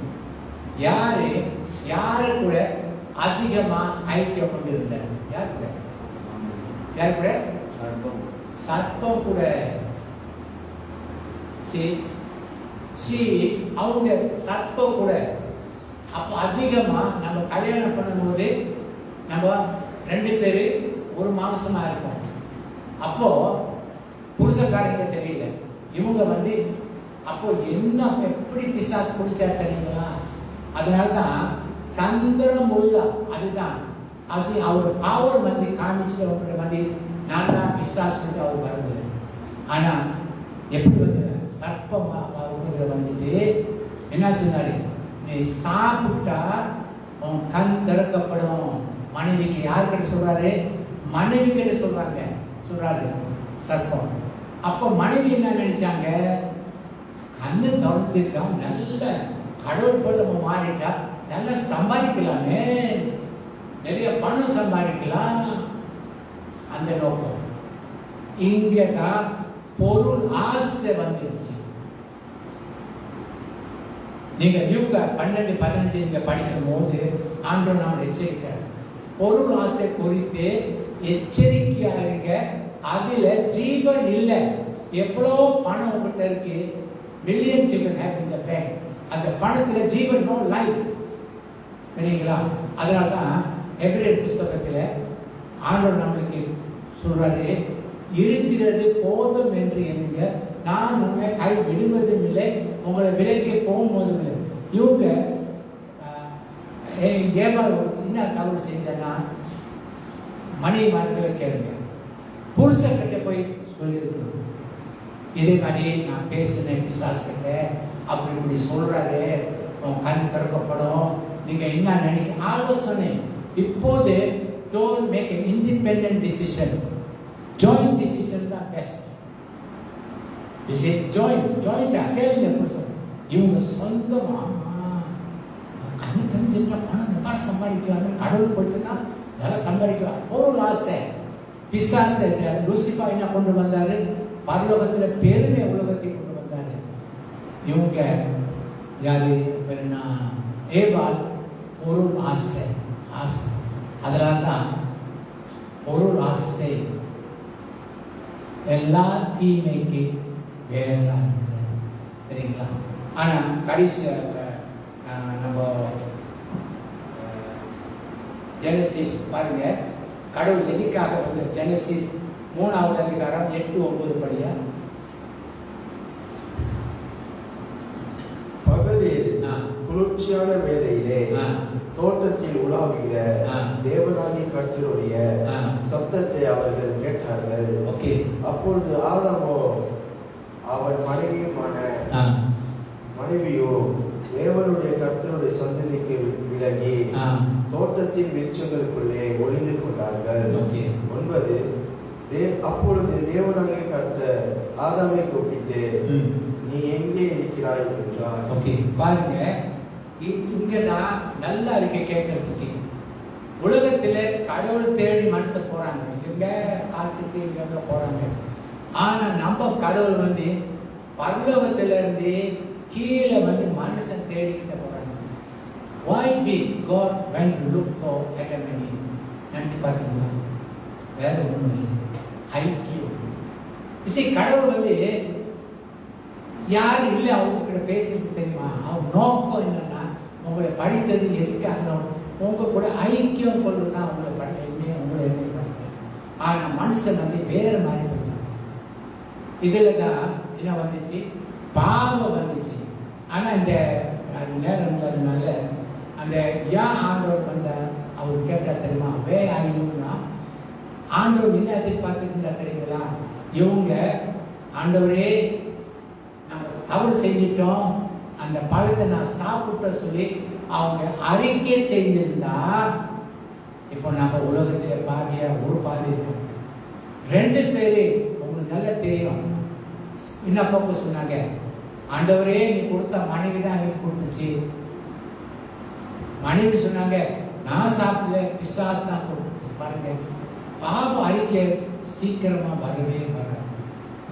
யாரு கூட அதிகமா ஐக்கியம் கொண்டிருந்தாங்க? யார் கூட? சர்ப்பம் கூட. அவங்க சர்ப்பம் கூட. அப்போ அதிகமா நம்ம கல்யாணம் பண்ணும்போது நம்ம 2 பேரு ஒரு மாம்சமா இருப்போம். அப்போ புருஷக்காரங்க தெரியல. இவங்க அப்போ என்ன எப்படி பிசாசு பிடிச்சா தெரியுங்களா? அதனால்தான் தந்திரம் உள்ள அதுதான் அது அவர் பவர் காமிச்சு அவர்கிட்ட நான் தான் பிசாசு அவர் வருது. ஆனா எப்படி சர்ப்பமா என்ன சொன்னாரு? நீ சாப்பிட்டா உன் கண் திறக்கப்படும். மனைவிக்கு யாருக்கிட்ட சொல்றாரு? மனைவி கிட்ட சொல்றாரு சர்ப்பம். அப்ப மனைவி என்ன நினைச்சாங்க? கண்ணு கவனிச்சிருக்கா, நல்ல கடவுள் போல நம்ம மாறிட்டா நல்லா சம்பாதிக்கலாமே, நிறைய பணம் சம்பாதிக்கலாம். அந்த நோக்கம். இங்கதான் பொருள் ஆசை வந்துருச்சு. நீங்க யூகா 12-15 நீங்க படிக்கும் போது ஆண்டவர் நாம் எச்சரிக்கிறார். பொருள் ஆசை குறித்து எச்சரிக்கையா இருக்க. அதுல ஜீவன் இல்லை. எவ்வளோ பணம் உங்ககிட்ட இருக்கு, millions you can have in the bank. அந்த பணத்துல ஜீவன் நோ லைஃப். சரிங்களா? அதனால தான் எபிரேயர் புத்தகத்துல ஆண்டவர் நம்மளுக்கு சொல்றாரு, இருக்கிறது போதும் என்று எண்ணுங்க, நான் உங்களை கை விடுவதும் இல்லை, உங்களை விலைக்கு போகும்போதும் இல்லை. இவங்க என்ன தவறு செய்தனா? மனைவி மார்களை கேளுங்க, புருஷன்கிட்ட போய் சொல்லியிருக்கணும். இதே மாதிரி நான் பேசினேன் பிசாஸ் கிட்ட, அப்படி இப்படி சொல்றாரு, உன் கண் திறக்கப்படும், நீங்க என்ன நினைக்க ஆலோசனை. இப்போது don't make an independent decision. Joint decision தான் best. You say joint கேளுங்க புருஷன். இவங்க சொந்தமா கண்ணு தெரிஞ்சுட்டா பணம் நல்லா சம்பாதிக்கலாம், கடவுள் போயிட்டுனா நல்லா சம்பாதிக்கலாம். பொருள் ஆசை. பிசாசு லூசிபா என்ன கொண்டு வந்தாரு? பரலோகத்துல பெருமை உலகத்தை கொண்டு வந்தாரு. இவங்க யாரு? ஏவாள் பொருள் ஆசை. அதனால்தான் பொருள் ஆசை எல்லா தீமைக்கு வேறா இருக்கு. சரிங்களா? ஆனா கடைசி நம்ம ஜெனசிஸ் பாருங்க, கடவுள் எதுக்காக ஜெனசிஸ் 3வது அதிகாரம் 8-9 படியா. பகலில் குளிர்ச்சியான வேளையிலே தோட்டத்தில் உலாவுகிற தேவனாகிய கர்த்தருடைய சத்தத்தை அவர்கள் கேட்டார்கள். அப்பொழுது ஆதாமோ அவன் மனைவியோ தேவனுடைய கர்த்தருடைய சந்ததிக்கு விலகி தோட்டத்தின் விருட்சங்களுக்குள்ளே ஒளிந்து கொண்டார்கள். 9 அப்பொழுது தேவனாகிய கர்த்தர் ஆதாமை கூப்பிட்டு, நீ எங்கே இருக்கிறாய் என்றார். பாருங்க, இங்கதான் நல்லா இருக்க கேட்கறதுக்கு. உலகத்துல கடவுள் தேடி மனுஷன் போறாங்க, இங்க காட்டுக்கு இங்க போறாங்க. ஆனா நம்ம கடவுள் பரலோகத்துல இருந்து கீழே மனுஷன் தேடிக்கிட்ட போறாங்க. Why did God went to look for Adam and Eve? நினைச்சு பார்த்தீங்களா? வேற ஒண்ணும் இல்லை, ஐக்கியம். கடவுள் வந்து யாரும் இல்லை அவங்க கிட்ட பேசுறது தெரியுமா? அவங்க நோக்கம் என்னன்னா உங்களை படித்தது எதுக்காக உங்க கூட ஐக்கியம் கொள்ளுன்னா உங்களை படிக்க உங்களை என்ன பண்ணுறது. ஆனால் மனுஷன் வந்து வேறு மாதிரி போயிட்டான். இதில் தான் என்ன வந்துச்சு? பாவம் வந்துச்சு. ஆனால் இந்த அது நேரம் இல்லாதனால அந்த ஏன் ஆண்டவர் வந்த அவர் கேட்டா தெரியுமா? வே ஆயிடும்னா ஆண்டவர் என்ன எதிர்பார்த்துட்டு இருந்தா தெரியுங்களா? இவங்க ஆண்டவரே நம்ம தவறு செஞ்சிட்டோம், அந்த பழத்தை நான் சாப்பிட்ட சொல்லி அவங்க அறிக்கை செஞ்சிருந்தா இப்போ நம்ம உலகத்தில் பாதியா ஒரு பாதி இருக்கோம். 2 பேரு உங்களுக்கு நல்லா தெரியும். என்னப்பா சொன்னாங்க? ஆண்டவரே நீ கொடுத்த மனைவி தான் எனக்கு கொடுத்துச்சு. மனைவி சொன்னாங்க நான் சாப்பிடல, பிசாசு தான் கொடுத்துச்சு. பாருங்க, பாவம் அறிக்கை சீக்கிரமா வரவே வராது.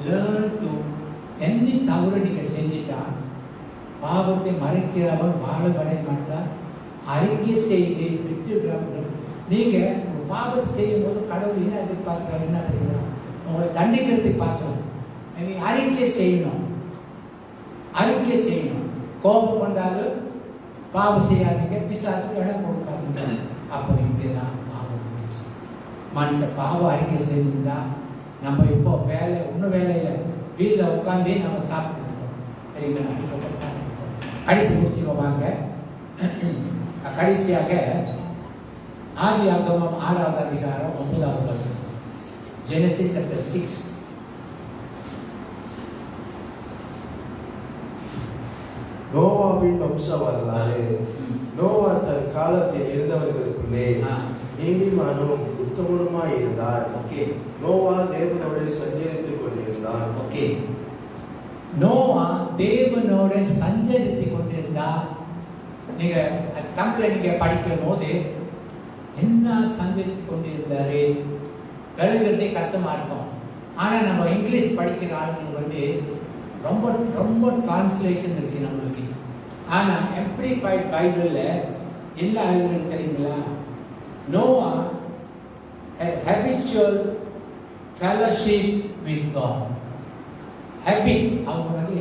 லேர்ன் டு என்ன தவறு நீங்க செஞ்சிட்டா பாவத்தை மறைக்கிறவன் வாழப்படைய மாட்டான். அறிக்கை செய்து விட்டு நீங்க ஒரு பாவத்தை செய்யும் போது கடவுள் என்ன எதிர்பார்க்கிறார்? என்ன தெரியுமா? உங்களை தண்டிக்கிறதுக்கு பார்க்கலாம். நீ அறிக்கை செய்யணும், அறிக்கை செய்யணும். கோபம் கொண்டாலும் பாவம் செய்யாதீங்க, பிசாசுக்கு இடம் கொடுக்காதீங்க. அப்படின்ட்டு தான் பாவம் மனுஷன் பாவம் அறிக்கை செய்திருந்தா நம்ம இப்போ வேலை ஒன்றும் வேலை இல்லை, வீட்டில் உட்காந்து நம்ம சாப்பிட்டுருக்கோம். சரிங்களா? வீட்டில் சாப்பிட்டுருக்கோம். கடைசி முடிச்சுருவாங்க. கடைசியாக ஆதியாகமம் 6வது அதிகாரம் 9வது வசனம். Genesis chapter 6. நோவாவின் வம்ச வரலாறு. நோவா தன் காலத்தில் இருந்தவர்களுக்குள்ளே நீதிமானும் உத்தமனுமாய் இருந்தார். நோவா தேவனோடு சஞ்சரித்துக் கொண்டிருந்தார். நோவா தேவனோடு சஞ்சரித்துக் கொண்டிருந்தார். நீங்க தமிழ்ல நீங்க படிக்கும் போது என்ன சஞ்சரித்துக் கொண்டிருந்தாரு எழுதுறதே கஷ்டமா இருக்கும். ஆனா நம்ம இங்கிலீஷ் படிக்கிற ஆளுங்க வந்து ரொம்ப ரொம்ப டிரான்ஸ்லேஷன் இருக்கு நம்மளுக்கு. ஆனா எம்ப்ளிஃபைட் பைபிள்ல என்ன எழுதுறது தெரியுங்களா? Noah had habitual fellowship with God. Habit, அவங்க வந்து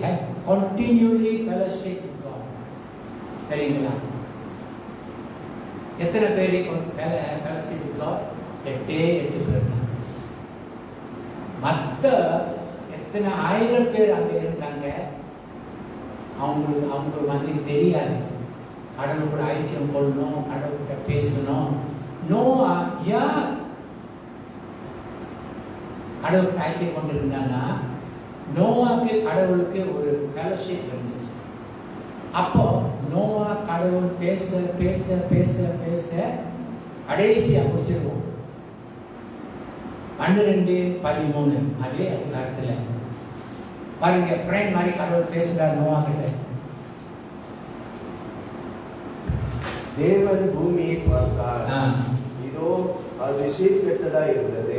continually fellowship with God. சரிங்களா? எத்தனை பேர் fellowship with God? 8 பேர். மற்ற எத்தனை 1000 பேர் அங்கே இருந்தாங்க, அவங்களுக்கு வந்து தெரியாது கடவுள் கூட ஐக்கியம் கொள்ளணும், கடவுள்கிட்ட பேசணும். நோவா யார் கடவுள் ஐக்கியம் கொண்டிருந்தாங்கன்னா நோவாக்கு கடவுளுக்கு ஒரு ஃபெலோஷிப் இருந்துச்சு. அப்போ நோவா கடவுள் பேச பேச பேச பேச கடைசியா முடிச்சிருவோம் 12:13 அதே அதிகாரத்துல பாருங்க. ஃப்ரெண்ட் மாதிரி கடவுள் பேசுறார் நோவா கிட்ட. தேவன் பூமியை பார்த்தார், இதோ அது சீர்கெட்டதா இருந்தது.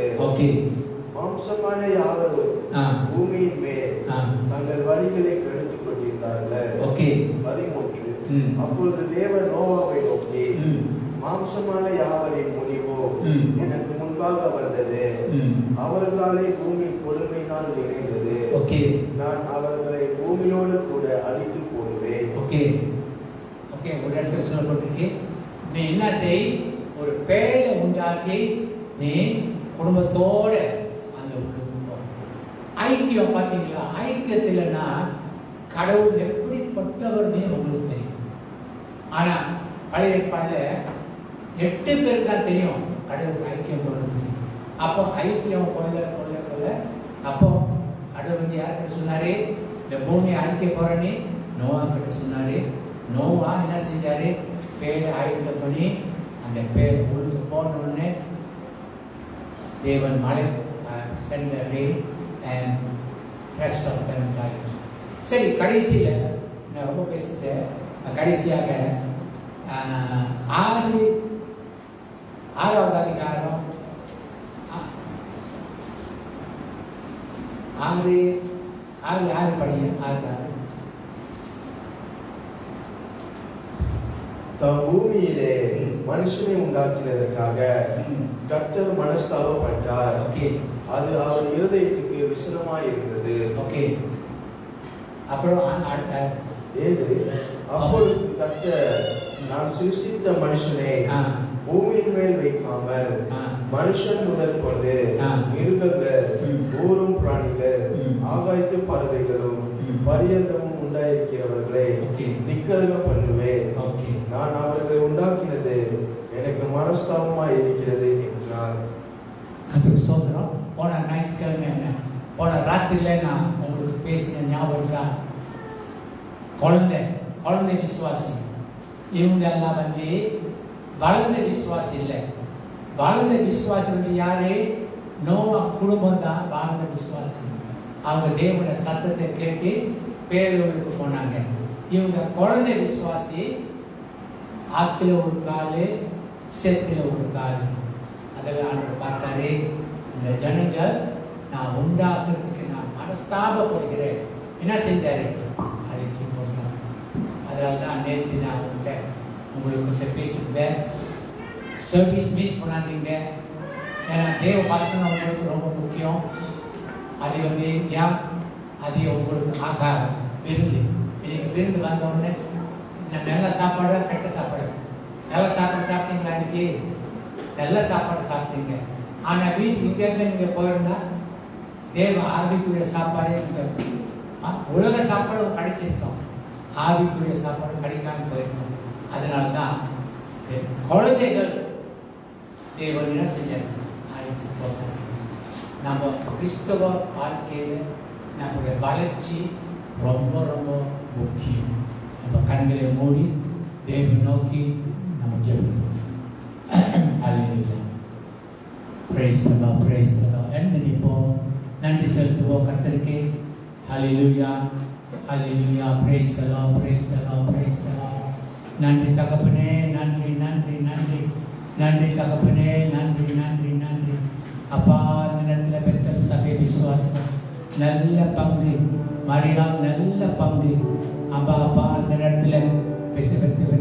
மாம்சமான யாவரும் பூமியின் மேல் தங்கள் வழிகளை கெடுத்துக் கொண்டிருந்தார்கள். 13 அப்பொழுது தேவன் நோவாவை நோக்கி, மாம்சமான யாவரின் முடிவோ எனக்கு முன்பாக வந்தது, அவர்களாலே பூமி கொடுமையினால் நிறைந்தது. நான் அவர்களை பூமியோடு கூட அழித்து போடுவேன். ஒரு இடத்துல சொல்லப்பட்டிருக்கு, நீ என்ன செய், ஒரு பேழை உண்டாக்கி நீ குடும்பத்தோட அந்த ஐக்கியம். பார்த்தீங்களா? ஐக்கியத்தில்னா கடவுள் எப்படிப்பட்டவர்னே உங்களுக்கு தெரியும். ஆனா பழைய ஏற்பாடுல 8 பேர் தான் தெரியும் கடவுள் ஐக்கியம் கொள்ள. அப்போ ஐக்கியம் கொள்ள கொள்ள கொள்ள அப்போ கடவுள் வந்து யார்கிட்ட சொன்னாரு? இந்த பூமியை அழிக்க போறேன்னு நோவா கிட்ட சொன்னாரு. நோவா என்ன செஞ்சாரு? பேரை ஆயுதம் பண்ணி அந்த பேர் உழுந்து போனோடனே தேவன் மழை send the rain and rest of them died. சரி, கடைசியில் நான் ரொம்ப பேசிட்டேன். கடைசியாக 6வது அதிகாரம் 6 படிங்க. 6 தம் பூமியிலே மனுஷனை உண்டாக்கினதற்காக கர்த்தர் மனஸ்தாபப்பட்டார். அது அவர் இருதயத்துக்கு அவர்களுக்கு விசனமாய் இருந்தது. ஓகே, அப்புறம் அடுத்த 7 அப்பொழுது கர்த்தர், நான் சிருஷ்டித்த மனுஷனை பூமியின் மேல் வைக்காமல் மனுஷன் முதல் கொண்டு மிருகங்கள், ஊரும் பிராணிகள், ஆகாயத்து பறவைகளும் பரியந்தமும் உண்டாயிருக்கிறவர்களை நிக்கருக பண்ணுவேன். நான் அவர்களை உண்டாக்கினது எனக்கு மனஸ்தாபமாய் இருக்கிறது என்றார். கர்த்தருக்கு ஸ்தோத்திரம். போன ஞாயிற்றுக்கிழமை போன ராத்திரியில நான் உங்களுக்கு பேசின ஞாபகம் இருக்கா? குழந்தை விசுவாசி. இவங்க எல்லாம் வந்து வளர்ந்த விசுவாசி இல்லை. வளர்ந்த விசுவாசி வந்து யாரு? நோவா குடும்பம் தான் வாழ்ந்த விசுவாசி. அவங்க தேவனுடைய சத்தத்தை கேட்டு பேரூருக்கு போனாங்க. இவங்க குழந்தை விசுவாசி. ஆத்துல ஒரு காலு, சேத்துல ஒரு காலு. அதெல்லாம் ஆண்டவர் பார்த்தாரு, இந்த ஜனங்கள் நான் உண்டாக்குறதுக்கு நான் மனஸ்தாபப்படுகிறேன். என்ன செஞ்சாரு? அழிச்சு போட்டார். அதனால தான் நேற்று நான் உங்களுக்கு பேசியிருந்தேன். சர்வீஸ் மிஸ் பண்ணாதீங்க. ஏன்னா தேவ வசனம் உங்களுக்கு ரொம்ப முக்கியம். அது வந்து ஏன் அது உங்களுக்கு ஆகாரம், விருந்து. இன்னைக்கு விருந்து வந்தோடனே நல்ல சாப்பாடு, கெட்ட சாப்பாடு. நல்ல சாப்பாடு சாப்பிட்டீங்களா? இன்னைக்கு நல்ல சாப்பாடு சாப்பிட்டீங்க. ஆனால் வீட்டுக்கு இங்கேருந்து நீங்கள் போயிருந்தா தேவ ஆவிக்குரிய சாப்பாடே உலக சாப்பாடு கிடைச்சிருக்கோம், ஆவிக்குரிய சாப்பாடு கிடைக்காம போயிருக்கோம். அதனால தான் குழந்தைகள் தேவன் என்ன செஞ்சார்? அழைச்சி போட்டார். நம்ம கிறிஸ்தவ வாழ்க்கையில் நம்முடைய வளர்ச்சி ரொம்ப ரொம்ப முக்கியம். நம்ம கண்களை மூடி தேவன் நோக்கி நம்ம ஜெபிப்போம். Hallelujah. Praise the lord, praise the lord. நினைப்போம், நன்றி செலுத்துவோம் கர்த்தருக்கு. Hallelujah, hallelujah. Praise the lord, praise the lord, praise the lord. நன்றி தகப்பனே, நன்றி நன்றி நன்றி நன்றி தகப்பனே, நன்றி நன்றி நன்றி அப்பா. இந்த நேரத்தில் பெத்தல் சபை விசுவாசம் நல்ல பங்கு, மரியாதை நல்ல பங்கு அப்பா. அப்பா இந்த நேரத்தில்